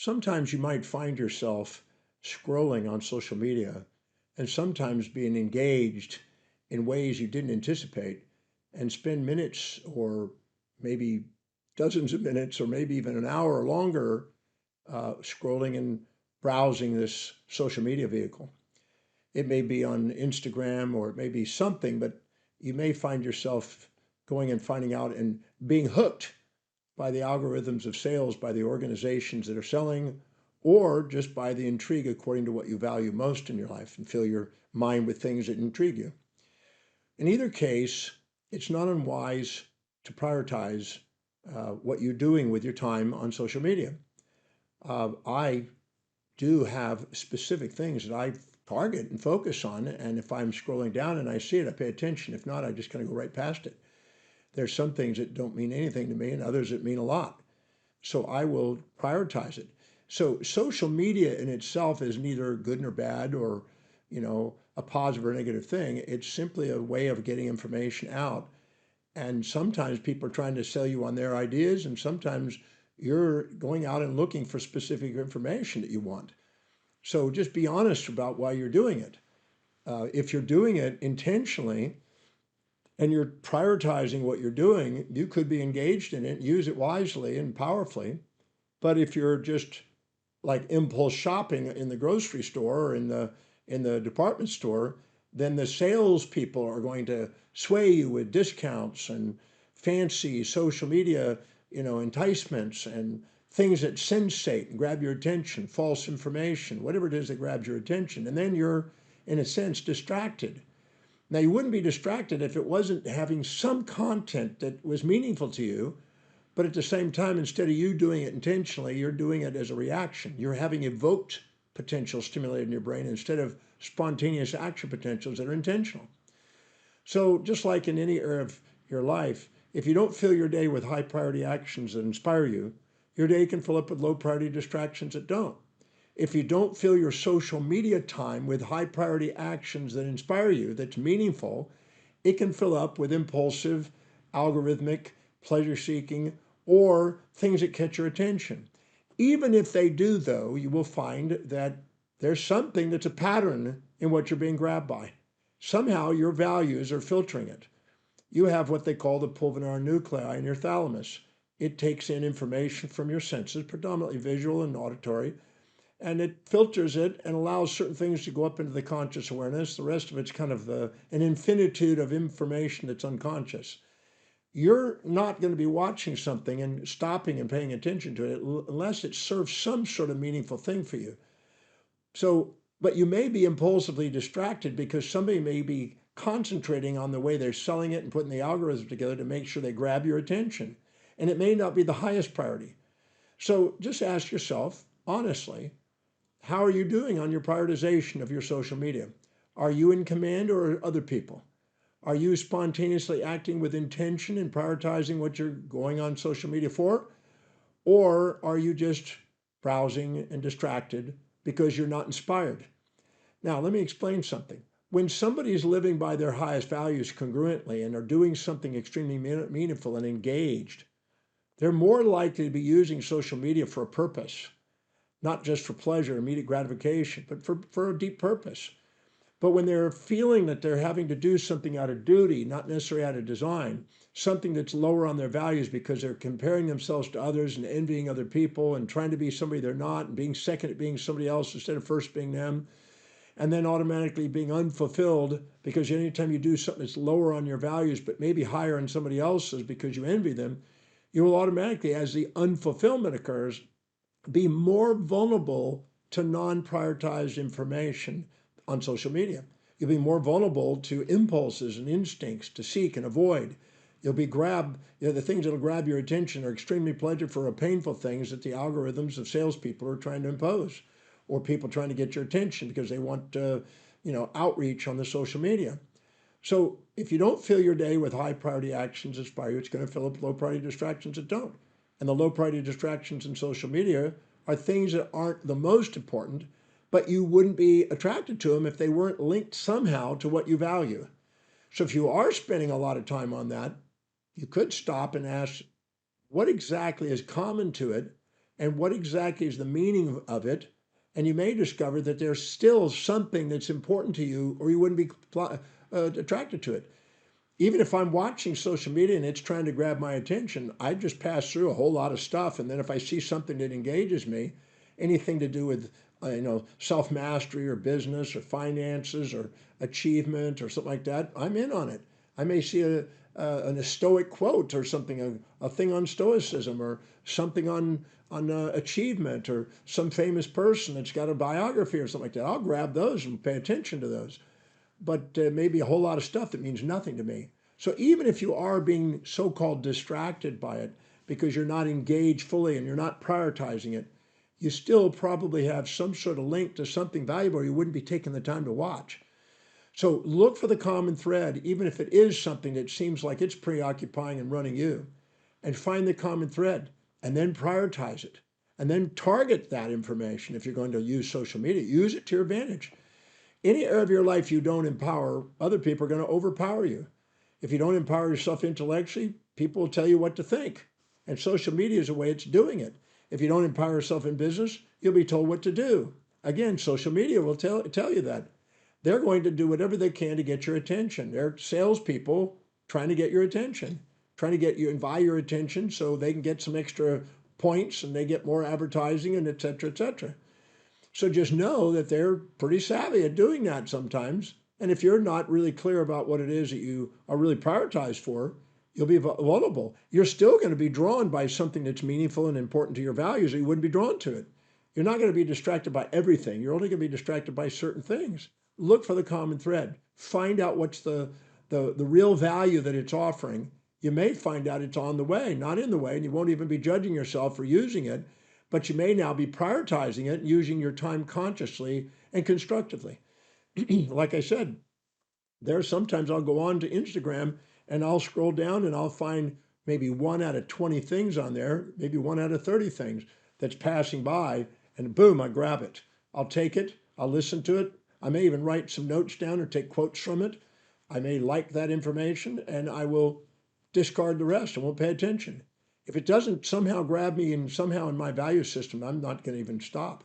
Sometimes you might find yourself scrolling on social media and sometimes being engaged in ways you didn't anticipate and spend minutes or maybe dozens of minutes or maybe even an hour or longer scrolling and browsing this social media vehicle. It may be on Instagram or it may be something, but you may find yourself going and finding out and being hooked by the algorithms of sales by the organizations that are selling, or just by the intrigue according to what you value most in your life and fill your mind with things that intrigue you. In either case, it's not unwise to prioritize what you're doing with your time on social media. I do have specific things that I target and focus on, and if I'm scrolling down and I see it, I pay attention. If not, I just kind of go right past it. There's some things that don't mean anything to me and others that mean a lot. So I will prioritize it. So social media in itself is neither good nor bad or, a positive or negative thing. It's simply a way of getting information out. And sometimes people are trying to sell you on their ideas, and sometimes you're going out and looking for specific information that you want. So just be honest about why you're doing it. If you're doing it intentionally, and you're prioritizing what you're doing, you could be engaged in it, use it wisely and powerfully. But if you're just like impulse shopping in the grocery store or in the department store, then the salespeople are going to sway you with discounts and fancy social media, enticements and things that sensate and grab your attention, false information, whatever it is that grabs your attention. And then you're, in a sense, distracted. Now, you wouldn't be distracted if it wasn't having some content that was meaningful to you, but at the same time, instead of you doing it intentionally, you're doing it as a reaction. You're having evoked potential stimulated in your brain instead of spontaneous action potentials that are intentional. So, just like in any area of your life, if you don't fill your day with high priority actions that inspire you, your day can fill up with low priority distractions that don't. If you don't fill your social media time with high priority actions that inspire you, that's meaningful, it can fill up with impulsive, algorithmic, pleasure seeking, or things that catch your attention. Even if they do, though, you will find that there's something that's a pattern in what you're being grabbed by. Somehow your values are filtering it. You have what they call the pulvinar nuclei in your thalamus. It takes in information from your senses, predominantly visual and auditory, and it filters it and allows certain things to go up into the conscious awareness. The rest of it's kind of an infinitude of information that's unconscious. You're not going to be watching something and stopping and paying attention to it unless it serves some sort of meaningful thing for you. So, but you may be impulsively distracted because somebody may be concentrating on the way they're selling it and putting the algorithm together to make sure they grab your attention. And it may not be the highest priority. So just ask yourself, honestly, how are you doing on your prioritization of your social media? Are you in command or are other people? Are you spontaneously acting with intention and prioritizing what you're going on social media for? Or are you just browsing and distracted because you're not inspired? Now, let me explain something. When somebody is living by their highest values congruently and are doing something extremely meaningful and engaged, they're more likely to be using social media for a purpose, not just for pleasure, immediate gratification, but for a deep purpose. But when they're feeling that they're having to do something out of duty, not necessarily out of design, something that's lower on their values because they're comparing themselves to others and envying other people and trying to be somebody they're not and being second at being somebody else instead of first being them, and then automatically being unfulfilled because anytime you do something that's lower on your values but maybe higher on somebody else's because you envy them, you will automatically, as the unfulfillment occurs, be more vulnerable to non-prioritized information on social media. You'll be more vulnerable to impulses and instincts to seek and avoid. You'll be grabbed, the things that'll grab your attention are extremely pleasurable or painful things that the algorithms of salespeople are trying to impose, or people trying to get your attention because they want, outreach on the social media. So if you don't fill your day with high priority actions that inspire you, it's going to fill up low priority distractions that don't. And the low priority distractions in social media are things that aren't the most important, but you wouldn't be attracted to them if they weren't linked somehow to what you value. So if you are spending a lot of time on that, you could stop and ask what exactly is common to it and what exactly is the meaning of it. And you may discover that there's still something that's important to you, or you wouldn't be attracted to it. Even if I'm watching social media and it's trying to grab my attention, I just pass through a whole lot of stuff. And then if I see something that engages me, anything to do with self mastery or business or finances or achievement or something like that, I'm in on it. I may see a stoic quote or something, a thing on stoicism or something on achievement or some famous person that's got a biography or something like that. I'll grab those and pay attention to those. But maybe a whole lot of stuff that means nothing to me. So even if you are being so-called distracted by it because you're not engaged fully and you're not prioritizing it, you still probably have some sort of link to something valuable or you wouldn't be taking the time to watch. So look for the common thread, even if it is something that seems like it's preoccupying and running you, and find the common thread and then prioritize it and then target that information. If you're going to use social media, use it to your advantage. Any area of your life you don't empower, other people are going to overpower you. If you don't empower yourself intellectually, people will tell you what to think. And social media is a way it's doing it. If you don't empower yourself in business, you'll be told what to do. Again, social media will tell you that. They're going to do whatever they can to get your attention. They're salespeople trying to get your attention, trying to get you and buy your attention so they can get some extra points and they get more advertising and et cetera, et cetera. So just know that they're pretty savvy at doing that sometimes. And if you're not really clear about what it is that you are really prioritized for, you'll be vulnerable. You're still going to be drawn by something that's meaningful and important to your values, or you wouldn't be drawn to it. You're not going to be distracted by everything. You're only going to be distracted by certain things. Look for the common thread. Find out what's the real value that it's offering. You may find out it's on the way, not in the way, and you won't even be judging yourself for using it, but you may now be prioritizing it and using your time consciously and constructively. Like I said, there's sometimes I'll go on to Instagram and I'll scroll down and I'll find maybe 1 out of 20 things on there, maybe 1 out of 30 things that's passing by, and boom, I grab it. I'll take it, I'll listen to it. I may even write some notes down or take quotes from it. I may like that information and I will discard the rest and won't pay attention. If it doesn't somehow grab me and somehow in my value system, I'm not going to even stop.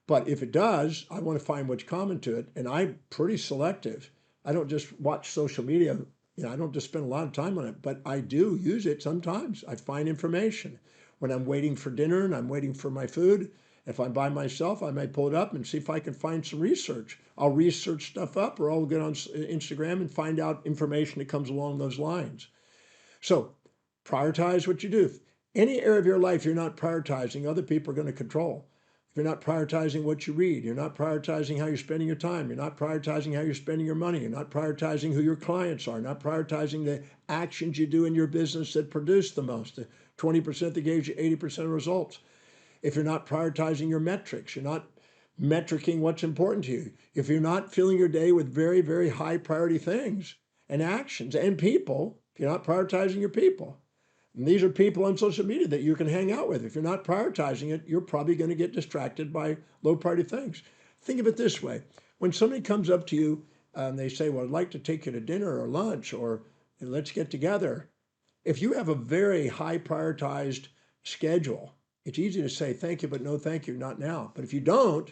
But if it does, I want to find what's common to it. And I'm pretty selective. I don't just watch social media. I don't just spend a lot of time on it, but I do use it sometimes. I find information when I'm waiting for dinner and I'm waiting for my food. If I'm by myself, I might pull it up and see if I can find some research. I'll research stuff up or I'll get on Instagram and find out information that comes along those lines. So prioritize what you do. Any area of your life you're not prioritizing, other people are going to control. If you're not prioritizing what you read, you're not prioritizing how you're spending your time, you're not prioritizing how you're spending your money, you're not prioritizing who your clients are, not prioritizing the actions you do in your business that produce the most, the 20% that gives you 80% of results. If you're not prioritizing your metrics, you're not metricing what's important to you. If you're not filling your day with very, very high priority things and actions and people, if you're not prioritizing your people. And these are people on social media that you can hang out with. If you're not prioritizing it, you're probably going to get distracted by low priority things. Think of it this way. When somebody comes up to you and they say, well, I'd like to take you to dinner or lunch or let's get together. If you have a very high prioritized schedule, it's easy to say thank you, but no thank you, not now. But if you don't,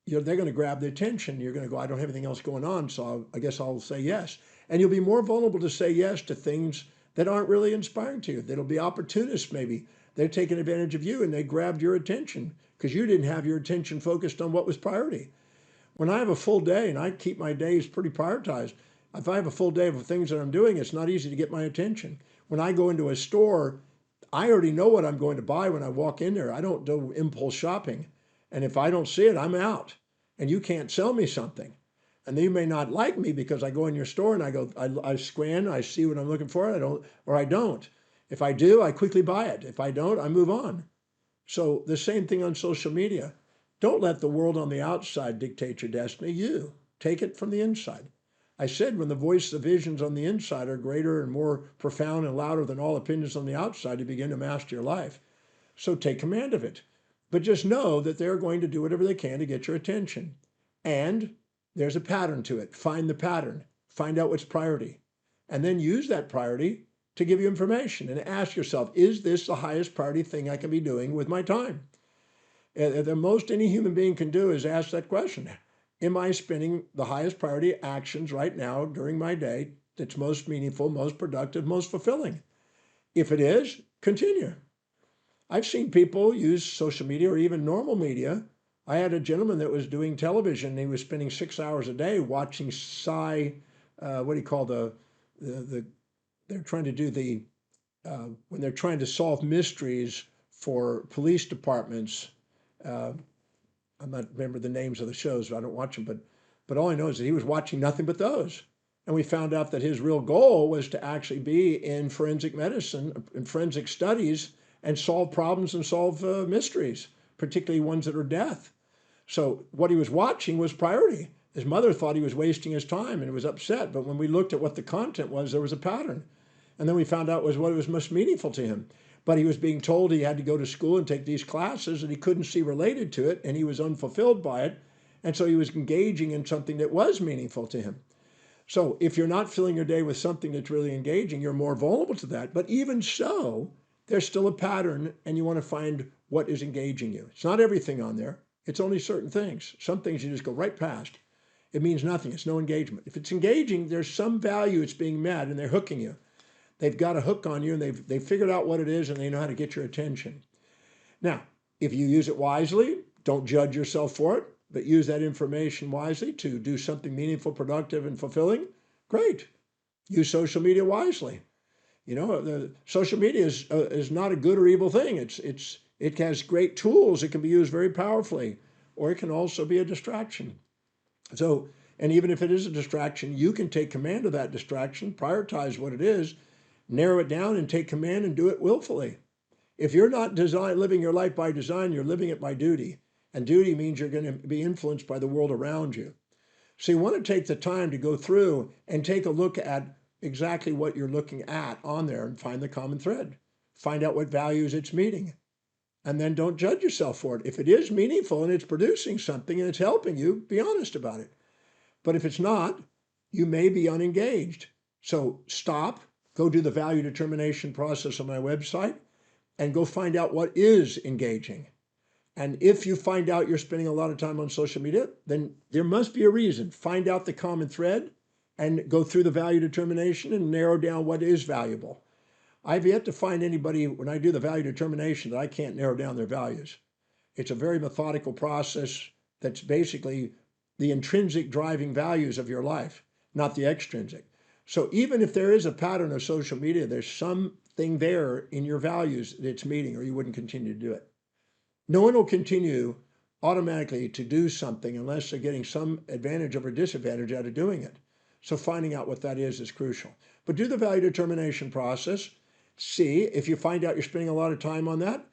they're going to grab the attention. You're going to go, I don't have anything else going on, so I guess I'll say yes. And you'll be more vulnerable to say yes to things that aren't really inspiring to you. That'll be opportunists maybe. They're taking advantage of you and they grabbed your attention because you didn't have your attention focused on what was priority. When I have a full day, and I keep my days pretty prioritized, if I have a full day of things that I'm doing, it's not easy to get my attention. When I go into a store, I already know what I'm going to buy when I walk in there. I don't do impulse shopping. And if I don't see it, I'm out. And you can't sell me something. And you may not like me because I go in your store and I scan, I see what I'm looking for, I don't. If I do, I quickly buy it. If I don't, I move on. So the same thing on social media. Don't let the world on the outside dictate your destiny. You take it from the inside. I said when the voice of visions on the inside are greater and more profound and louder than all opinions on the outside, you begin to master your life. So take command of it. But just know that they're going to do whatever they can to get your attention. And there's a pattern to it. Find the pattern. Find out what's priority. And then use that priority to give you information and ask yourself, is this the highest priority thing I can be doing with my time? The most any human being can do is ask that question. Am I spending the highest priority actions right now during my day that's most meaningful, most productive, most fulfilling? If it is, continue. I've seen people use social media or even normal media. I had a gentleman that was doing television. And he was spending 6 hours a day watching what do you call the they're trying to do when they're trying to solve mysteries for police departments. Uh, I'm not remember the names of the shows. I don't watch them, but all I know is that he was watching nothing but those. And we found out that his real goal was to actually be in forensic medicine, in forensic studies, and solve problems and solve mysteries, particularly ones that are death. So what he was watching was priority. His mother thought he was wasting his time and was upset. But when we looked at what the content was, there was a pattern. And then we found out was what was most meaningful to him. But he was being told he had to go to school and take these classes and he couldn't see related to it and he was unfulfilled by it. And so he was engaging in something that was meaningful to him. So if you're not filling your day with something that's really engaging, you're more vulnerable to that. But even so, there's still a pattern and you want to find what is engaging you. It's not everything on there. It's only certain things. Some things you just go right past. It means nothing. It's no engagement. If it's engaging, there's some value it's being met and they're hooking you. They've got a hook on you and they've figured out what it is and they know how to get your attention. Now, if you use it wisely, don't judge yourself for it, but use that information wisely to do something meaningful, productive, and fulfilling, great. Use social media wisely. The social media is not a good or evil thing. It has great tools. It can be used very powerfully, or it can also be a distraction. So, and even if it is a distraction, you can take command of that distraction, prioritize what it is, narrow it down and take command and do it willfully. If you're not living your life by design, you're living it by duty. And duty means you're going to be influenced by the world around you. So you want to take the time to go through and take a look at exactly what you're looking at on there and find the common thread. Find out what values it's meeting. And then don't judge yourself for it. If it is meaningful and it's producing something and it's helping you, be honest about it. But if it's not, you may be unengaged. So stop, go do the value determination process on my website, and go find out what is engaging. And if you find out you're spending a lot of time on social media, then there must be a reason. Find out the common thread and go through the value determination and narrow down what is valuable. I've yet to find anybody, when I do the value determination, that I can't narrow down their values. It's a very methodical process that's basically the intrinsic driving values of your life, not the extrinsic. So even if there is a pattern of social media, there's something there in your values that it's meeting, or you wouldn't continue to do it. No one will continue automatically to do something unless they're getting some advantage or disadvantage out of doing it. So finding out what that is crucial. But do the value determination process. See if you find out you're spending a lot of time on that.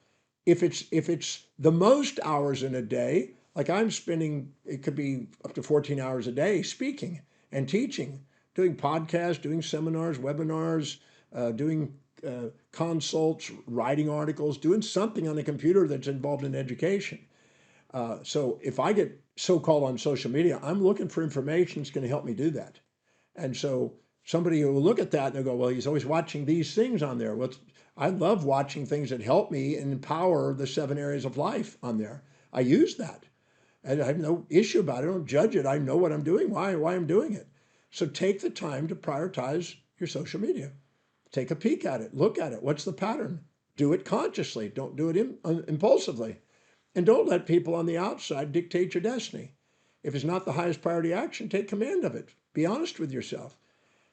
If it's the most hours in a day, like I'm spending, it could be up to 14 hours a day speaking and teaching, doing podcasts, doing seminars, webinars, doing consults, writing articles, doing something on the computer that's involved in education. So if I get so-called on social media, I'm looking for information that's going to help me do that. And so somebody will look at that and they'll go, well, he's always watching these things on there. Well, I love watching things that help me and empower the 7 areas of life on there. I use that. And I have no issue about it. I don't judge it. I know what I'm doing, why I'm doing it. So take the time to prioritize your social media. Take a peek at it. Look at it. What's the pattern? Do it consciously. Don't do it impulsively. And don't let people on the outside dictate your destiny. If it's not the highest priority action, take command of it. Be honest with yourself.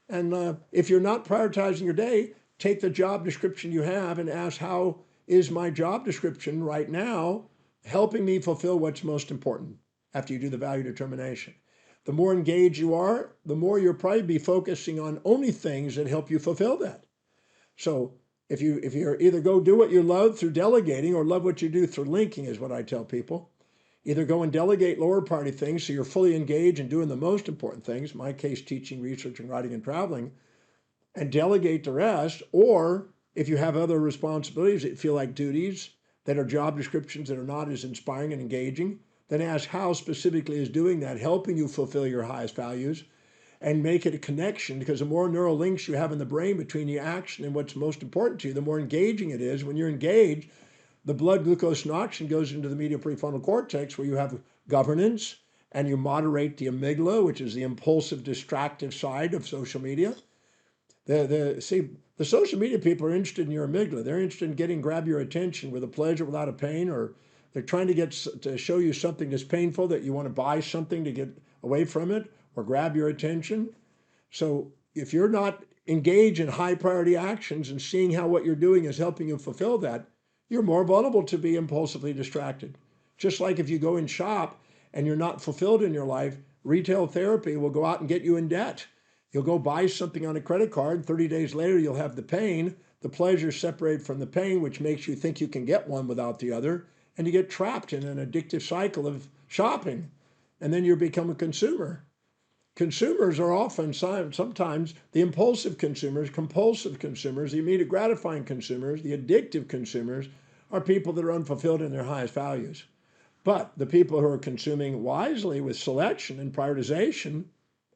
And if you're not prioritizing your day, take the job description you have and ask, how is my job description right now helping me fulfill what's most important after you do the value determination? The more engaged you are, the more you'll probably be focusing on only things that help you fulfill that. So if you're either go do what you love through delegating or love what you do through linking is what I tell people. Either go and delegate lower priority things so you're fully engaged in doing the most important things, in my case, teaching, researching, writing, and traveling, and delegate the rest. Or if you have other responsibilities that feel like duties, that are job descriptions that are not as inspiring and engaging, then ask how specifically is doing that, helping you fulfill your highest values, and make it a connection, because the more neural links you have in the brain between the action and what's most important to you, the more engaging it is. When you're engaged, The blood glucose and oxygen goes into the medial prefrontal cortex where you have governance and you moderate the amygdala, which is the impulsive, distractive side of social media. The social media people are interested in your amygdala. They're interested in grab your attention with a pleasure without a pain, or they're trying to show you something that's painful that you want to buy something to get away from it or grab your attention. So if you're not engaged in high priority actions and seeing how what you're doing is helping you fulfill that, you're more vulnerable to be impulsively distracted. Just like if you go and shop and you're not fulfilled in your life, retail therapy will go out and get you in debt. You'll go buy something on a credit card. 30 days later, you'll have the pain, the pleasure separated from the pain, which makes you think you can get one without the other. And you get trapped in an addictive cycle of shopping. And then you become a consumer. Consumers are often, sometimes, the impulsive consumers, compulsive consumers, the immediate gratifying consumers, the addictive consumers are people that are unfulfilled in their highest values. But the people who are consuming wisely with selection and prioritization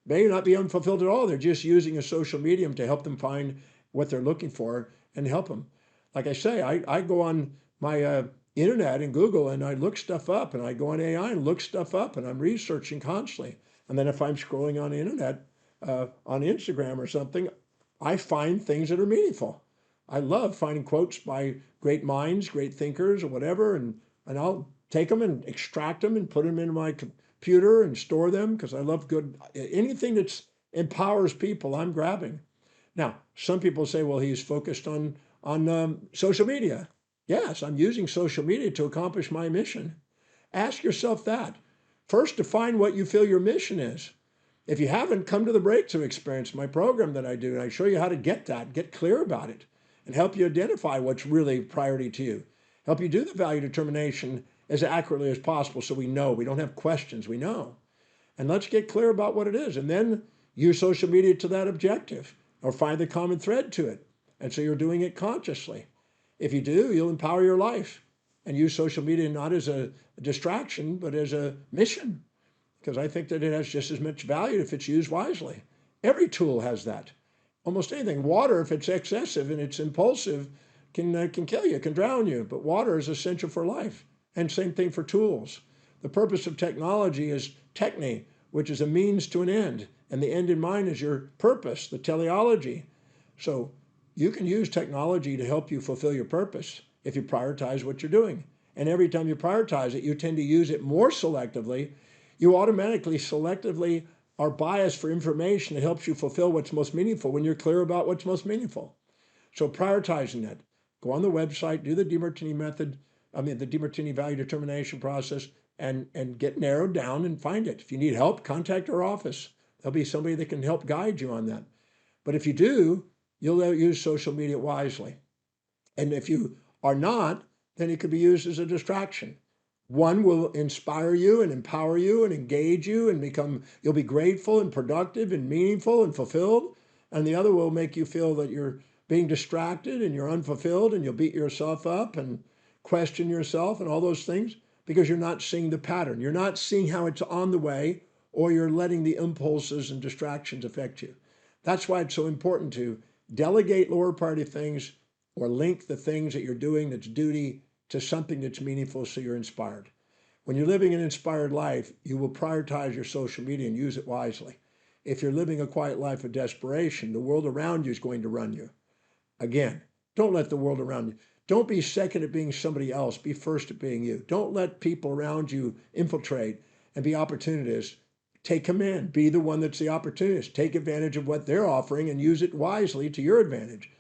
may not be unfulfilled at all. They're just using a social medium to help them find what they're looking for and help them. Like I say, I go on my internet and Google and I look stuff up, and I go on AI and look stuff up, and I'm researching constantly. And then if I'm scrolling on the internet, on Instagram or something, I find things that are meaningful. I love finding quotes by great minds, great thinkers, or whatever, and I'll take them and extract them and put them in my computer and store them because I love anything that empowers people, I'm grabbing. Now, some people say, well, he's focused on social media. Yes, I'm using social media to accomplish my mission. Ask yourself that. First, define what you feel your mission is. If you haven't, come to the Breakthrough Experience, my program that I do, and I show you how to get that, get clear about it, and help you identify what's really priority to you. Help you do the value determination as accurately as possible so we know. We don't have questions, we know. And let's get clear about what it is, and then use social media to that objective, or find the common thread to it. And so you're doing it consciously. If you do, you'll empower your life and use social media not as a distraction, but as a mission, because I think that it has just as much value if it's used wisely. Every tool has that. Almost anything. Water, if it's excessive and it's impulsive, can kill you, can drown you. But water is essential for life. And same thing for tools. The purpose of technology is techne, which is a means to an end. And the end in mind is your purpose, the teleology. So you can use technology to help you fulfill your purpose if you prioritize what you're doing. And every time you prioritize it, you tend to use it more selectively. You automatically selectively are biased for information that helps you fulfill what's most meaningful when you're clear about what's most meaningful. So prioritizing that. Go on the website, do the Demartini method, the Demartini value determination process, and get narrowed down and find it. If you need help, contact our office. There'll be somebody that can help guide you on that. But if you do, you'll use social media wisely. And if you are not, then it could be used as a distraction. One will inspire you and empower you and engage you and you'll be grateful and productive and meaningful and fulfilled. And the other will make you feel that you're being distracted and you're unfulfilled, and you'll beat yourself up and question yourself and all those things because you're not seeing the pattern. You're not seeing how it's on the way, or you're letting the impulses and distractions affect you. That's why it's so important to delegate lower priority things, or link the things that you're doing that's duty to something that's meaningful so you're inspired. When you're living an inspired life, you will prioritize your social media and use it wisely. If you're living a quiet life of desperation, the world around you is going to run you. Again, don't let the world around you. Don't be second at being somebody else. Be first at being you. Don't let people around you infiltrate and be opportunists. Take command. Be the one that's the opportunist. Take advantage of what they're offering and use it wisely to your advantage.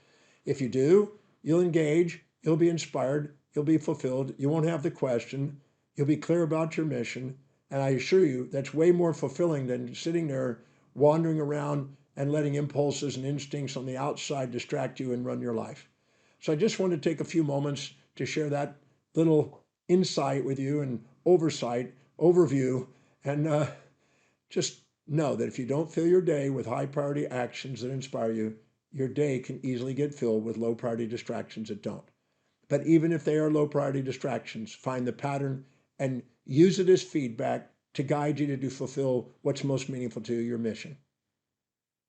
If you do, you'll engage, you'll be inspired, you'll be fulfilled, you won't have the question, you'll be clear about your mission, and I assure you that's way more fulfilling than sitting there wandering around and letting impulses and instincts on the outside distract you and run your life. So I just want to take a few moments to share that little insight with you and overview, and just know that if you don't fill your day with high priority actions that inspire you, your day can easily get filled with low priority distractions that don't. But even if they are low priority distractions, find the pattern and use it as feedback to guide you to fulfill what's most meaningful to your mission.